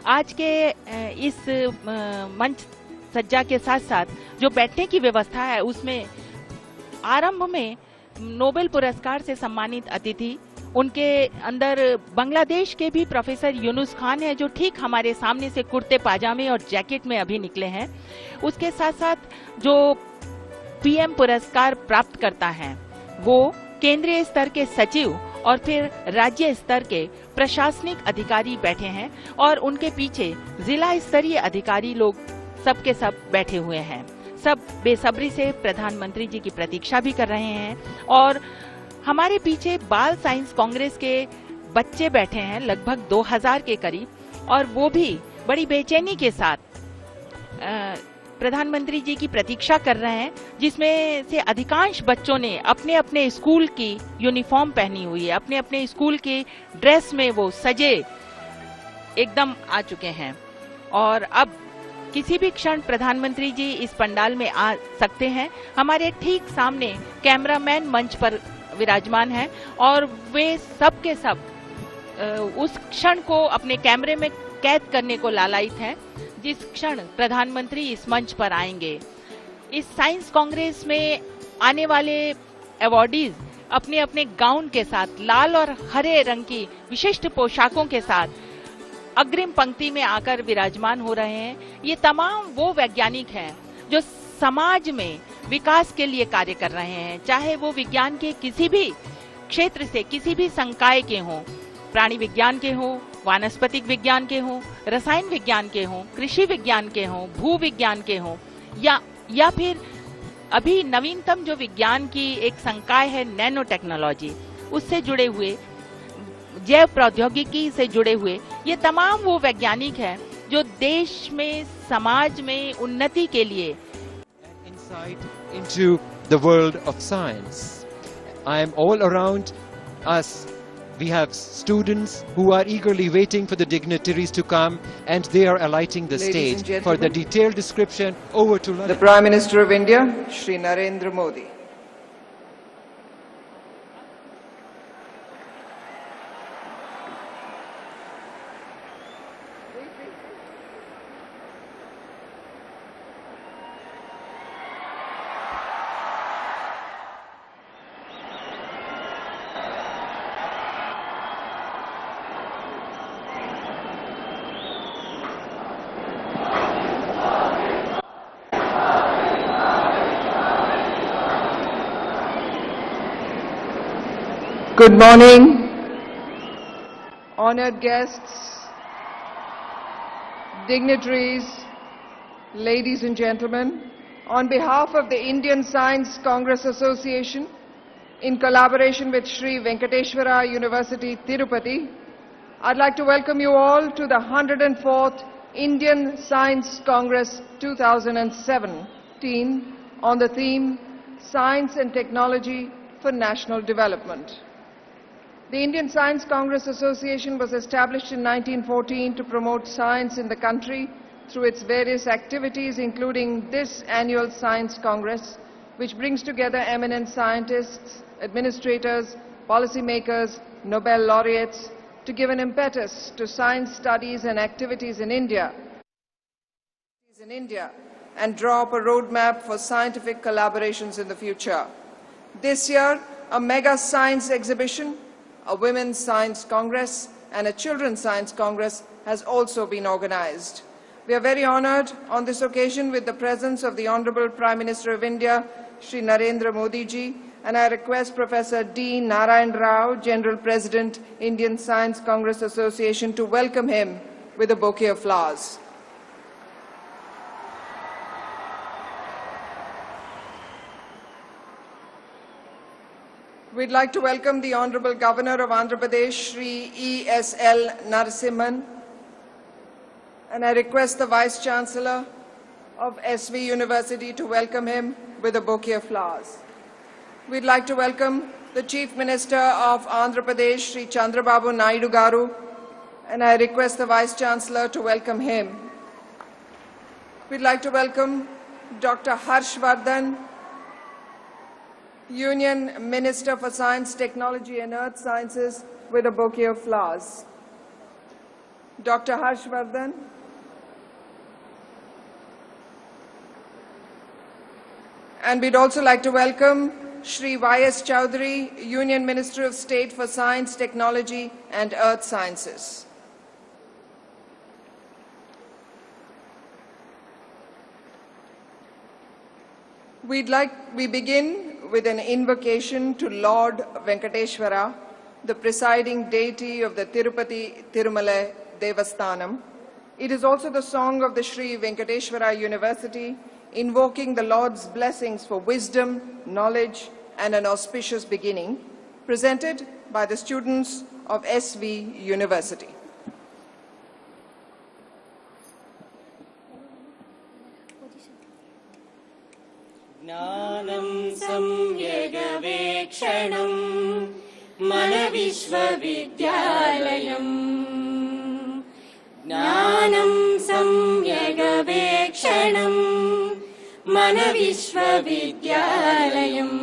आज के इस मंच सज्जा के साथ साथ जो बैठने की व्यवस्था है उसमें आरंभ में नोबेल पुरस्कार से सम्मानित अतिथि, उनके अंदर बांग्लादेश के भी प्रोफेसर यूनुस खान है जो ठीक हमारे सामने से कुर्ते पाजामे और जैकेट में अभी निकले हैं। उसके साथ साथ जो पीएम पुरस्कार प्राप्त करता है वो केंद्रीय स्तर के सचिव और फिर राज्य स्तर के प्रशासनिक अधिकारी बैठे हैं और उनके पीछे जिला स्तरीय अधिकारी लोग सबके सब बैठे हुए हैं। सब बेसब्री से प्रधानमंत्री जी की प्रतीक्षा भी कर रहे हैं और हमारे पीछे बाल साइंस कांग्रेस के बच्चे बैठे हैं लगभग 2000 के करीब, और वो भी बड़ी बेचैनी के साथ प्रधानमंत्री जी की प्रतीक्षा कर रहे हैं, जिसमें से अधिकांश बच्चों ने अपने अपने स्कूल की यूनिफॉर्म पहनी हुई है, अपने अपने स्कूल के ड्रेस में वो सजे एकदम आ चुके हैं। और अब किसी भी क्षण प्रधानमंत्री जी इस पंडाल में आ सकते हैं। हमारे ठीक सामने कैमरामैन मंच पर विराजमान है और वे सब के सब उस क्षण को अपने कैमरे में कैद करने को लालायित हैं जिस क्षण प्रधानमंत्री इस मंच पर आएंगे। इस साइंस कांग्रेस में आने वाले अवॉर्डीज अपने अपने गाउन के साथ लाल और हरे रंग की विशिष्ट पोशाकों के साथ अग्रिम पंक्ति में आकर विराजमान हो रहे हैं। ये तमाम वो वैज्ञानिक हैं जो समाज में विकास के लिए कार्य कर रहे हैं, चाहे वो विज्ञान के किसी भी क्षेत्र से, किसी भी संकाय के हों, प्राणी विज्ञान के हों, वानस्पतिक विज्ञान के हों, रसायन विज्ञान के हों, कृषि विज्ञान के हों, भू विज्ञान के हों, या फिर अभी नवीनतम जो विज्ञान की एक संकाय है नैनो टेक्नोलॉजी, उससे जुड़े हुए, जैव प्रौद्योगिकी से जुड़े हुए, ये तमाम वो वैज्ञानिक हैं जो देश में, समाज में उन्नति के लिए insight into the world of science. I am all around us. We have students who are eagerly waiting for the dignitaries to come, and they are alighting the stage. For the detailed description, over to the Prime Minister of India, Shri Narendra Modi. Good morning, honored guests, dignitaries, ladies and gentlemen. On behalf of the Indian Science Congress Association, in collaboration with Sri Venkateshwara University, Tirupati, I'd like to welcome you all to the 104th Indian Science Congress 2017 on the theme Science and Technology for National Development. The Indian Science Congress Association was established in 1914 to promote science in the country through its various activities, including this annual Science Congress, which brings together eminent scientists, administrators, policymakers, Nobel laureates to give an impetus to science studies and activities in India and draw up a roadmap for scientific collaborations in the future. This year, a mega science exhibition, a Women's Science Congress and a Children's Science Congress has also been organized. We are very honored on this occasion with the presence of the Honorable Prime Minister of India, Shri Narendra Modi ji, and I request Professor D. Narayan Rao, General President, Indian Science Congress Association, to welcome him with a bouquet of flowers. We'd like to welcome the Honorable Governor of Andhra Pradesh, Shri E.S.L. Narasimhan, and I request the Vice Chancellor of SV University to welcome him with a bouquet of flowers. We'd like to welcome the Chief Minister of Andhra Pradesh, Shri Chandrababu Naidu Garu, and I request the Vice Chancellor to welcome him. We'd like to welcome Dr. Harshvardhan, Union Minister for Science, Technology and Earth Sciences, with a bouquet of flowers. Dr. Harshvardhan, and we'd also like to welcome Shri Y.S. Chowdhury, Union Minister of State for Science, Technology and Earth Sciences. We begin with an invocation to Lord Venkateshwara, the presiding deity of the Tirupati Tirumala Devasthanam. It is also the song of the Sri Venkateshwara University, invoking the Lord's blessings for wisdom, knowledge, and an auspicious beginning, presented by the students of SV University. ज्ञानं संयगवेक्षणं मनविश्वविद्यालयम् ज्ञानं संयगवेक्षणं मनविश्वविद्यालयम्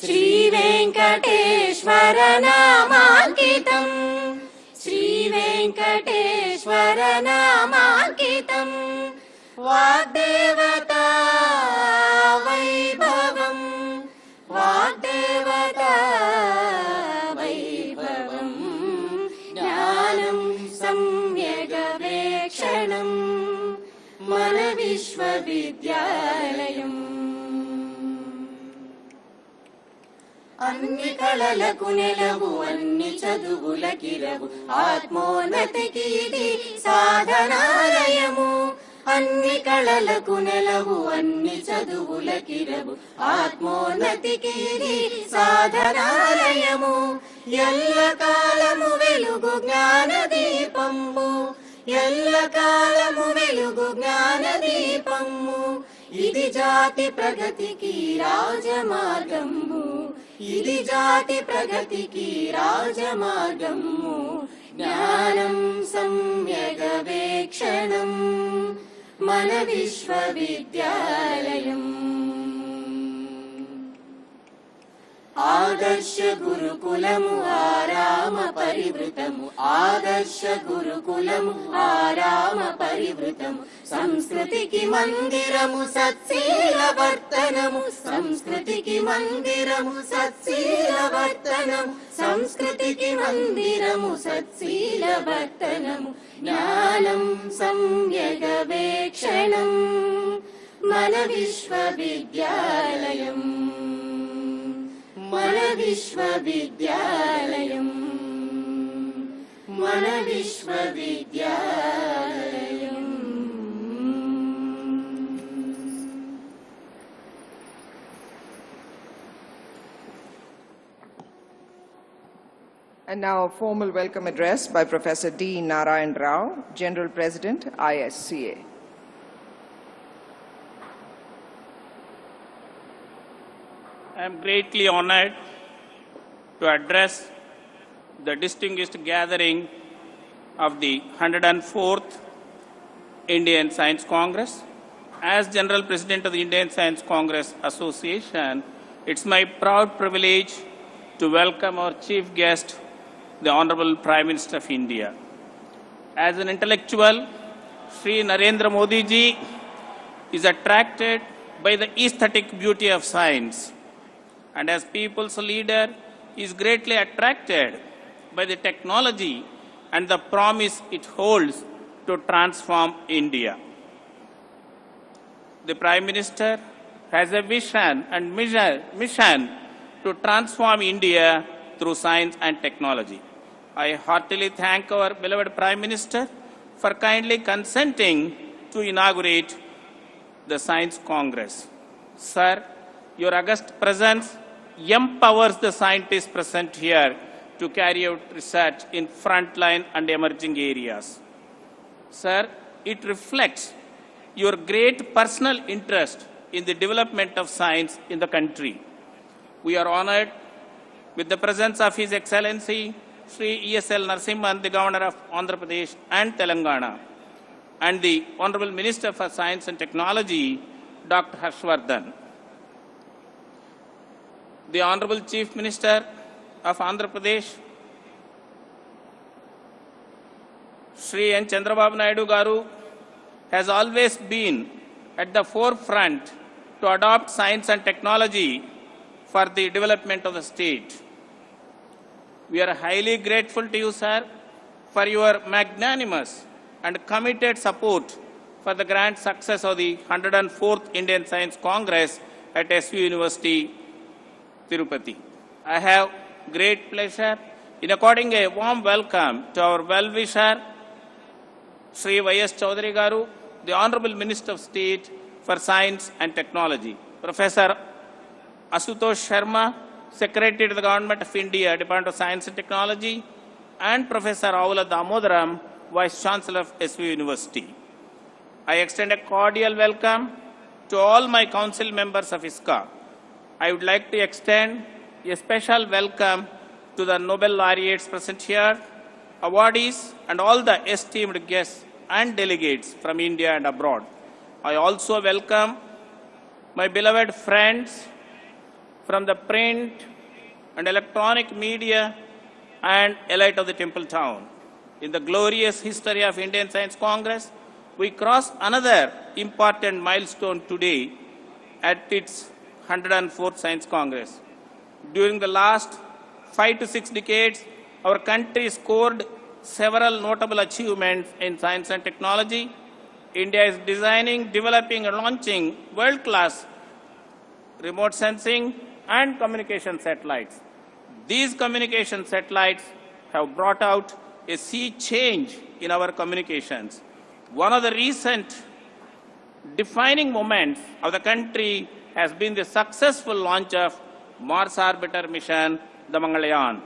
श्रीवेङ्कटेश्वरनामाङ्कितम् श्रीवेङ्कटेश्वरनामाङ्कितम् वाग्देवता वैभवम् वाग्देवता वैभवम् ज्ञानं सम्यगवेक्षणम् मनविश्वविद्यालयम् అన్ని కళలకు నెలవు అన్ని చదువులకిరవు ఆత్మోన్నతికి ఇది సాధనాలయము అన్ని కళలకు నెలవు అన్ని చదువులకిరవు ఆత్మోన్నతికి ఇది సాధనాలయము ఎల్లకాలము వెలుగు జ్ఞాన దీపము ఎల్లకాలము వెలుగు జ్ఞాన దీపము ఇది జాతి ప్రగతికి రాజమార్గము ఇది జాతి ప్రగతికి రాజమార్గము జ్ఞానం సంయగవేక్షణం మన విశ్వవిద్యాలయం ఆదర్శ గురుకులము ఆరామ పరివృతము ఆదర్శ గురుకులము ఆరామ పరివృతము సంస్కృతికి మందిరము సత్శీల వర్తనము సంస్కృతికి మందిరము సత్శీల వర్తనము సంస్కృతికి మందిరము సత్శీల వర్తనము జ్ఞానం సంయగవేక్షణం మన విశ్వవిద్యాలయం మన విశ్వవిద్యాలయం మన విశ్వవిద్యాలయం And now a formal welcome address by Professor D. Narayan Rao, General President, ISCA. I am greatly honored to address the distinguished gathering of the 104th Indian Science Congress. As General President of the Indian Science Congress Association, it's my proud privilege to welcome our chief guest, the Honorable Prime Minister of India. As an intellectual, Sri Narendra Modi ji is attracted by the aesthetic beauty of science, and as people's leader is greatly attracted by the technology and the promise it holds to transform India. The Prime Minister has a vision and mission to transform India through science and technology. I heartily thank our beloved Prime Minister for kindly consenting to inaugurate the Science Congress. Sir, your august presence empowers the scientists present here to carry out research in frontline and emerging areas. Sir, it reflects your great personal interest in the development of science in the country. We are honored with the presence of His Excellency Sri E.S.L. Narasimhan, the Governor of Andhra Pradesh and Telangana, and the Honorable Minister for Science and Technology, Dr. Harshvardhan. The Honorable Chief Minister of Andhra Pradesh, Shri N. Chandrababu Naidu Garu has always been at the forefront to adopt science and technology for the development of the state. We are highly grateful to you, sir, for your magnanimous and committed support for the grand success of the 104th Indian Science Congress at SV University, Tirupati. I have great pleasure in according a warm welcome to our well-wisher, Sri Y.S. Chaudhary Garu, the Honorable Minister of State for Science and Technology, Professor Asutosh Sharma, Secretary to the Government of India, Department of Science and Technology, and Professor Avula Damodaram, Vice Chancellor of SV University. I extend a cordial welcome to all my council members of ISCA. I would like to extend a special welcome to the Nobel laureates present here, awardees, and all the esteemed guests and delegates from India and abroad. I also welcome my beloved friends from the print and electronic media and elite of the Temple Town. In the glorious history of Indian Science Congress, we cross another important milestone today at its 104th Science Congress. During the last 5 to 6 decades, our country scored several notable achievements in science and technology. India is designing, developing, and launching world-class remote sensing and communication satellites. These communication satellites have brought out a sea change in our communications. One of the recent defining moments of the country has been the successful launch of Mars orbiter mission, the Mangalyaan.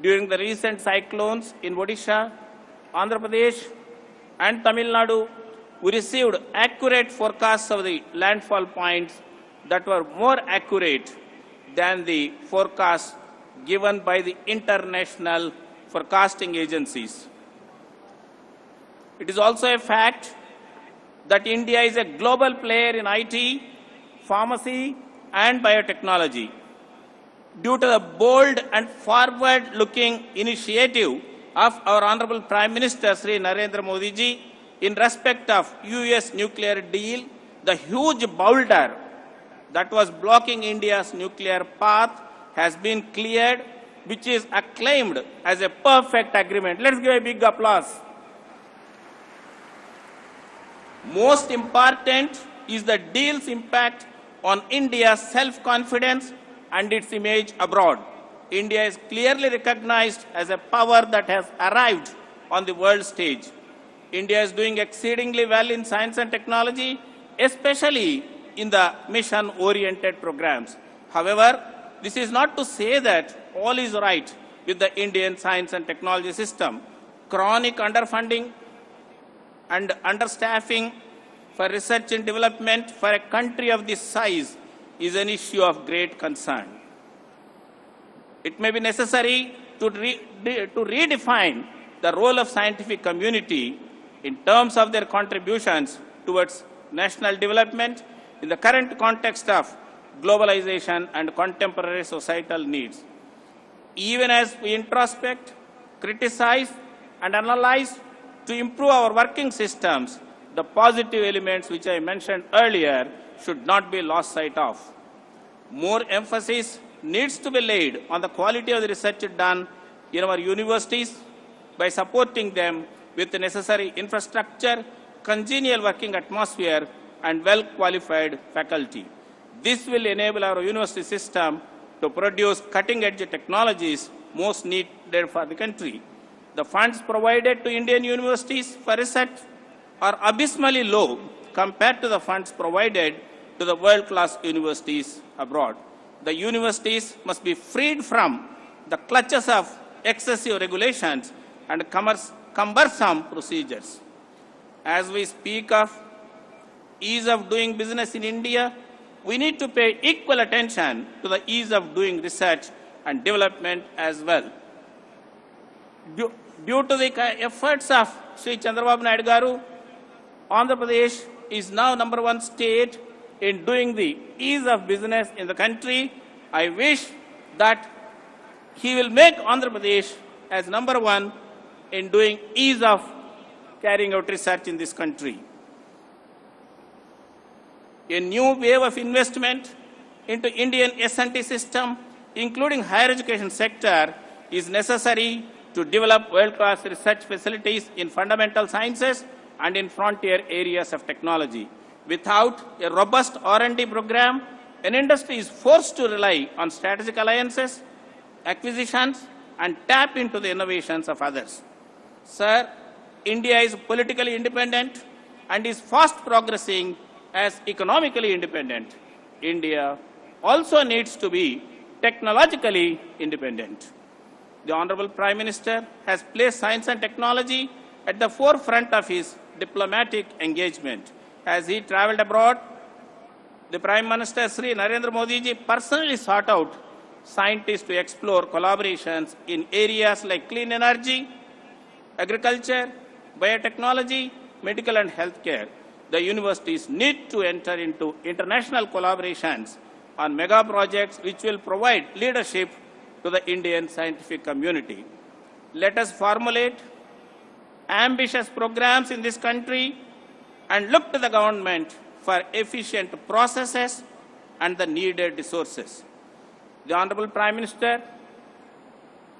During the recent cyclones in Odisha, Andhra Pradesh, and Tamil Nadu, we received accurate forecasts of the landfall points that were more accurate than the forecasts given by the international forecasting agencies. It is also a fact that India is a global player in IT, pharmacy, and biotechnology. Due to the bold and forward-looking initiative of our Honorable Prime Minister Sri Narendra Modi ji in respect of US nuclear deal, the huge boulder that was blocking India's nuclear path has been cleared, which is acclaimed as a perfect agreement. Let's give a big applause. Most important is the deal's impact on India's self-confidence and its image abroad. India is clearly recognized as a power that has arrived on the world stage. India is doing exceedingly well in science and technology, especially in the mission-oriented programs. However, this is not to say that all is right with the Indian science and technology system. Chronic underfunding and understaffing for research and development for a country of this size is an issue of great concern. It may be necessary to redefine the role of scientific community in terms of their contributions towards national development in the current context of globalization and contemporary societal needs. Even as we introspect, criticize, and analyze to improve our working systems, the positive elements which I mentioned earlier should not be lost sight of. More emphasis needs to be laid on the quality of the research done in our universities by supporting them with the necessary infrastructure, congenial working atmosphere, and well-qualified faculty. This will enable our university system to produce cutting-edge technologies most needed for the country. The funds provided to Indian universities for research are abysmally low compared to the funds provided to the world-class universities abroad. The universities must be freed from the clutches of excessive regulations and cumbersome procedures. As we speak of ease of doing business in India, we need to pay equal attention to the ease of doing research and development as well. Due to the efforts of Sri Chandrababu Naidu Garu, Andhra Pradesh is now #1 state in doing the ease of business in the country. I wish that he will make Andhra Pradesh as #1 in doing ease of carrying out research in this country. A new wave of investment into Indian S&T system, including higher education sector, is necessary to develop world-class research facilities in fundamental sciences and in frontier areas of technology. Without a robust R&D program, an industry is forced to rely on strategic alliances, acquisitions, and tap into the innovations of others. Sir, India is politically independent and is fast progressing as economically independent. India also needs to be technologically independent. The Honorable Prime Minister has placed science and technology at the forefront of his diplomatic engagement. As he travelled abroad, the Prime Minister Sri Narendra Modi ji personally sought out scientists to explore collaborations in areas like clean energy, agriculture, biotechnology, medical and healthcare. The universities need to enter into international collaborations on mega projects which will provide leadership to the Indian scientific community. Let us formulate ambitious programs in this country and look to the government for efficient processes and the needed resources. The Honorable Prime Minister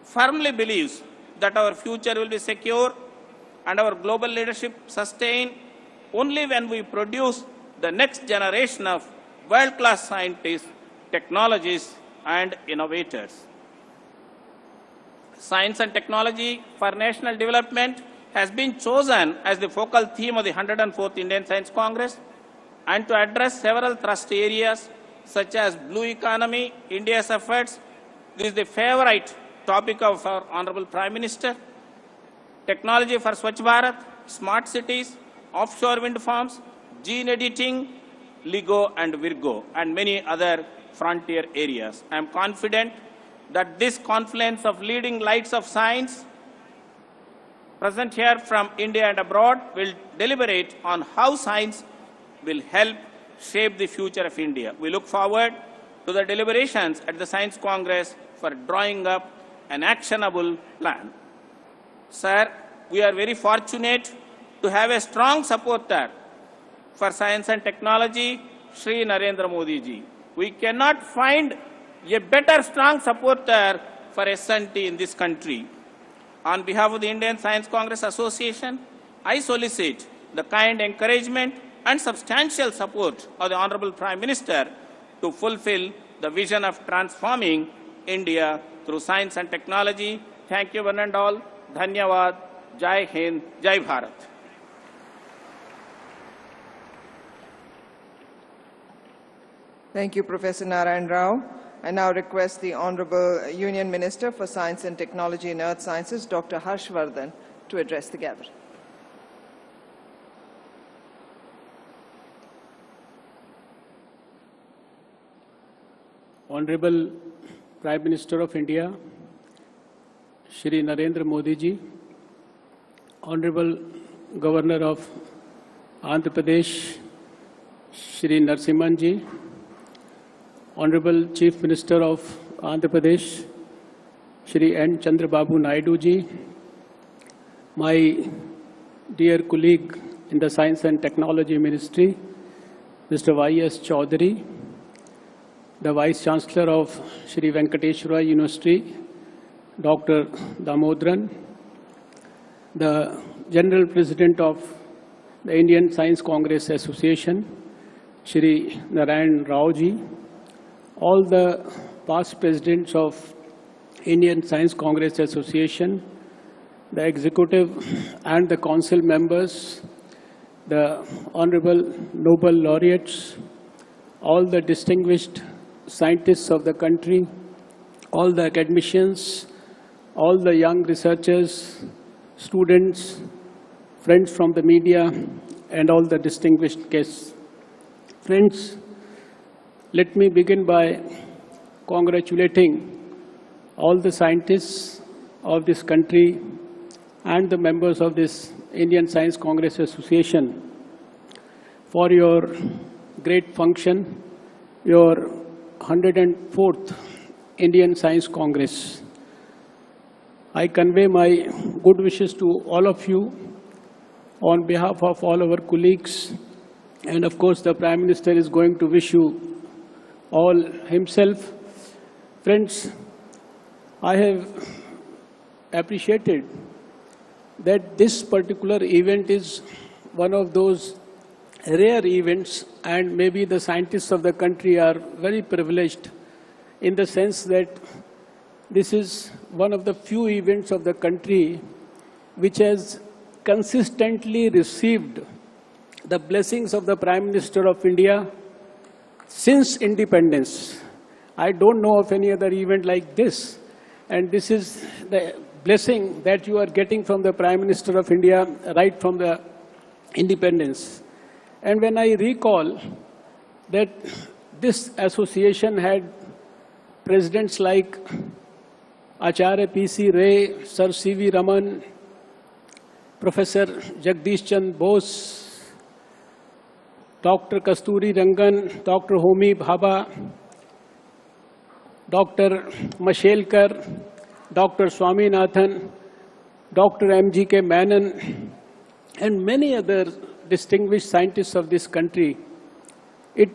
firmly believes that our future will be secure and our global leadership sustained only when we produce the next generation of world-class scientists, technologists, and innovators. Science and technology for national development has been chosen as the focal theme of the 104th Indian Science Congress, and to address several thrust areas such as blue economy, India's efforts. This is the favorite topic of our Honorable Prime Minister. Technology for Swachh Bharat, smart cities, offshore wind farms, gene editing, LIGO and Virgo, and many other frontier areas. I am confident that this confluence of leading lights of science present here from India and abroad will deliberate on how science will help shape the future of India. We look forward to the deliberations at the Science Congress for drawing up an actionable plan. Sir, we are very fortunate to have a strong supporter for science and technology, Sri Narendra Modi ji. We cannot find a better strong supporter for S&T in this country. On behalf of the Indian Science Congress Association, I solicit the kind encouragement and substantial support of the Honorable Prime Minister to fulfill the vision of transforming India through science and technology. Thank you one and all. Dhanyavad. Jai Hind. Jai Bharat. Thank you, Professor Narayan Rao. I now request the Honorable Union Minister for Science and Technology and Earth Sciences, Dr. Harshvardhan, to address the gathering. Honorable Prime Minister of India, Shri Narendra Modi ji, Honorable Governor of Andhra Pradesh, Shri Narasimhan ji, Honorable Chief Minister of Andhra Pradesh, Shri N. Chandrababu Naidu ji, my dear colleague in the Science and Technology Ministry, Mr. Y.S. Chaudhary, the Vice Chancellor of Shri Venkateshwara University, Dr. Damodran, the General President of the Indian Science Congress Association, Shri Narayan Rao ji, all the past presidents of Indian Science Congress Association, the executive and the council members, the Honorable Nobel laureates, all the distinguished scientists of the country, all the academicians, all the young researchers, students, friends from the media, and all the distinguished guests. Friends, let me begin by congratulating all the scientists of this country and the members of this Indian Science Congress Association for your great function, your 104th Indian Science Congress. I convey my good wishes to all of you on behalf of all our colleagues. And of course, the Prime Minister is going to wish you all himself. Friends, I have appreciated that this particular event is one of those rare events, and maybe the scientists of the country are very privileged in the sense that this is one of the few events of the country which has consistently received the blessings of the Prime Minister of India since independence. I don't know of any other event like this, and this is the blessing that you are getting from the Prime Minister of India right from the independence. And when I recall that this association had presidents like Acharya P.C. Ray, Sir C.V. Raman, Professor Jagdish Chand Bose, Dr. Kasturi Rangan, Dr. Homi Bhabha, Dr. Mashelkar, Dr. Swaminathan, Dr. M.G.K. Menon, and many other distinguished scientists of this country, it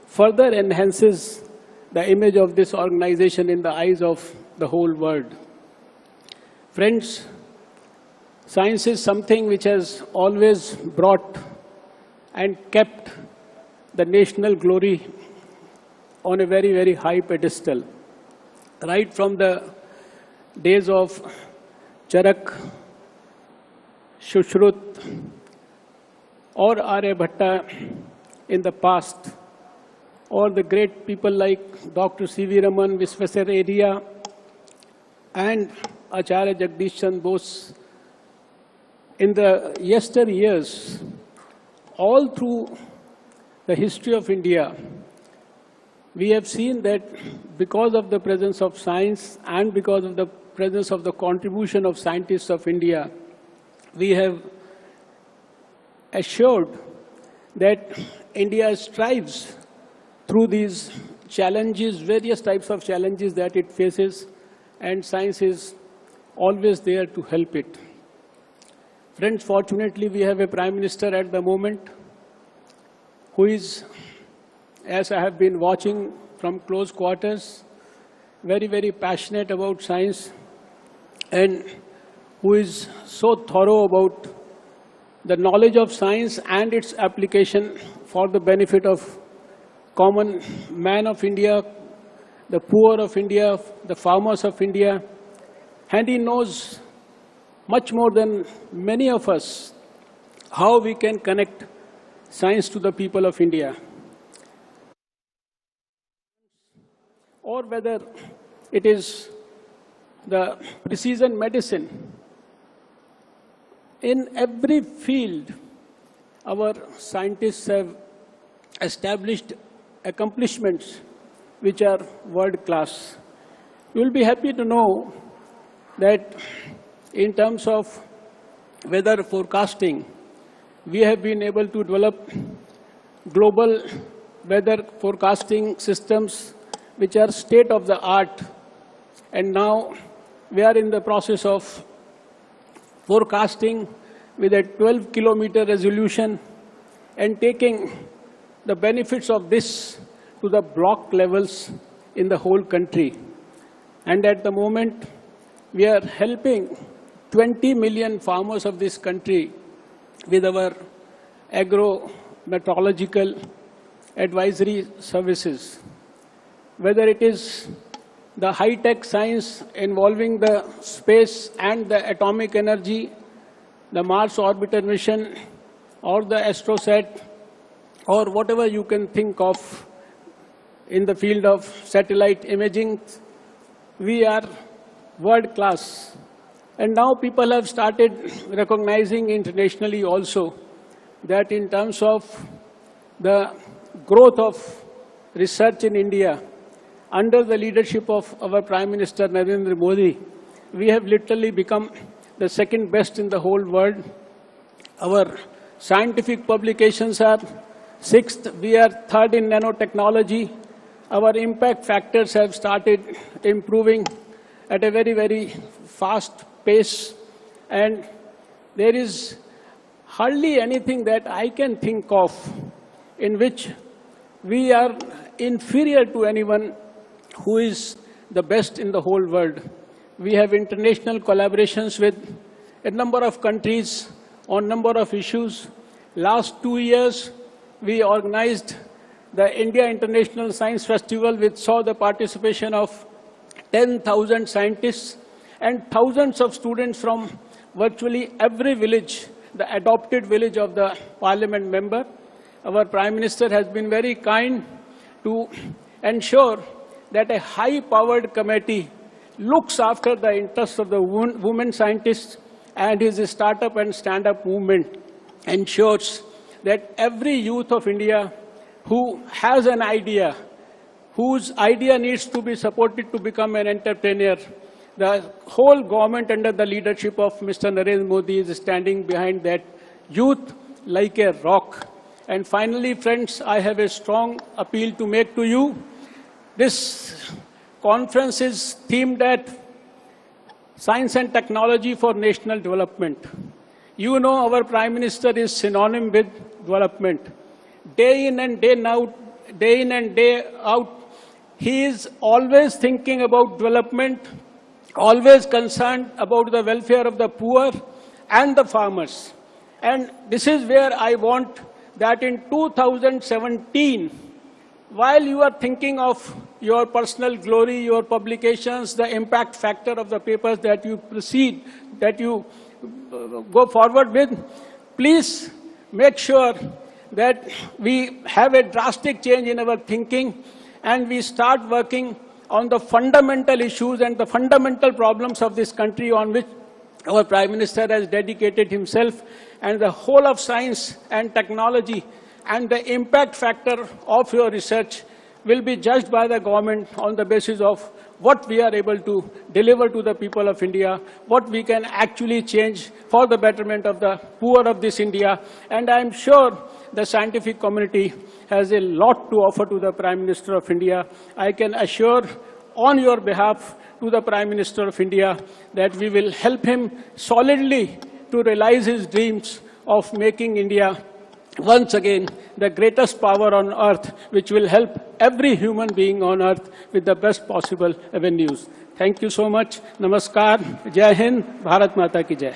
further enhances the image of this organization in the eyes of the whole world. Friends, science is something which has always brought and kept the national glory on a very, very high pedestal. Right from the days of Charak, Shushruth, or Aryabhatta in the past, or the great people like Dr. C.V. Raman, Visvesvaraya, and Acharya Jagdish Chand Bose. In the yesteryears, all through the history of India, we have seen that because of the presence of science and because of the presence of the contribution of scientists of India, we have assured that India strives through these challenges, various types of challenges that it faces, and science is always there to help it. Friends, fortunately, we have a Prime Minister at the moment who is, as I have been watching from close quarters, very, very passionate about science, and who is so thorough about the knowledge of science and its application for the benefit of common man of India, the poor of India, the farmers of India. And he knows much more than many of us how we can connect science to the people of India. Or whether it is the precision medicine. In every field, our scientists have established accomplishments which are world-class. You will be happy to know that in terms of weather forecasting, we have been able to develop global weather forecasting systems which are state-of-the-art. And now we are in the process of forecasting with a 12-kilometer resolution and taking the benefits of this to the block levels in the whole country. And at the moment, we are helping 20 million farmers of this country with our agro-meteorological advisory services. Whether it is the high-tech science involving the space and the atomic energy, the Mars orbiter mission, or the AstroSat, or whatever you can think of in the field of satellite imaging, we are world-class. And now people have started recognizing internationally also that in terms of the growth of research in India, under the leadership of our Prime Minister Narendra Modi, we have literally become the second best in the whole world. Our scientific publications are sixth, we are third in nanotechnology. Our impact factors have started improving at a very, very fast pace, and there is hardly anything that I can think of in which we are inferior to anyone who is the best in the whole world. We have international collaborations with a number of countries on number of issues. Last 2 years, we organized the India International Science Festival, which saw the participation of 10,000 scientists and thousands of students from virtually every village, the adopted village of the parliament member. Our Prime Minister has been very kind to ensure that a high-powered committee looks after the interests of the women scientists, and his startup and stand-up movement ensures that every youth of India who has an idea, whose idea needs to be supported to become an entrepreneur, the whole government under the leadership of Mr. Narendra Modi is standing behind that youth like a rock. And finally, friends, I have a strong appeal to make to you. This conference is themed at Science and Technology for National Development. You know our Prime Minister is synonym with development. Day in and day out, he is always thinking about development, always concerned about the welfare of the poor and the farmers. And this is where I want that in 2017, while you are thinking of your personal glory, your publications, the impact factor of the papers that you go forward with, please make sure that we have a drastic change in our thinking and we start working on the fundamental issues and the fundamental problems of this country on which our Prime Minister has dedicated himself, and the whole of science and technology and the impact factor of your research will be judged by the government on the basis of what we are able to deliver to the people of India, what we can actually change for the betterment of the poor of this India. And I am sure the scientific community has a lot to offer to the Prime Minister of India. I can assure on your behalf to the Prime Minister of India that we will help him solidly to realize his dreams of making India once again the greatest power on earth, which will help every human being on earth with the best possible avenues. Thank you so much. Namaskar. Jai Hind. Bharat Mata ki Jai.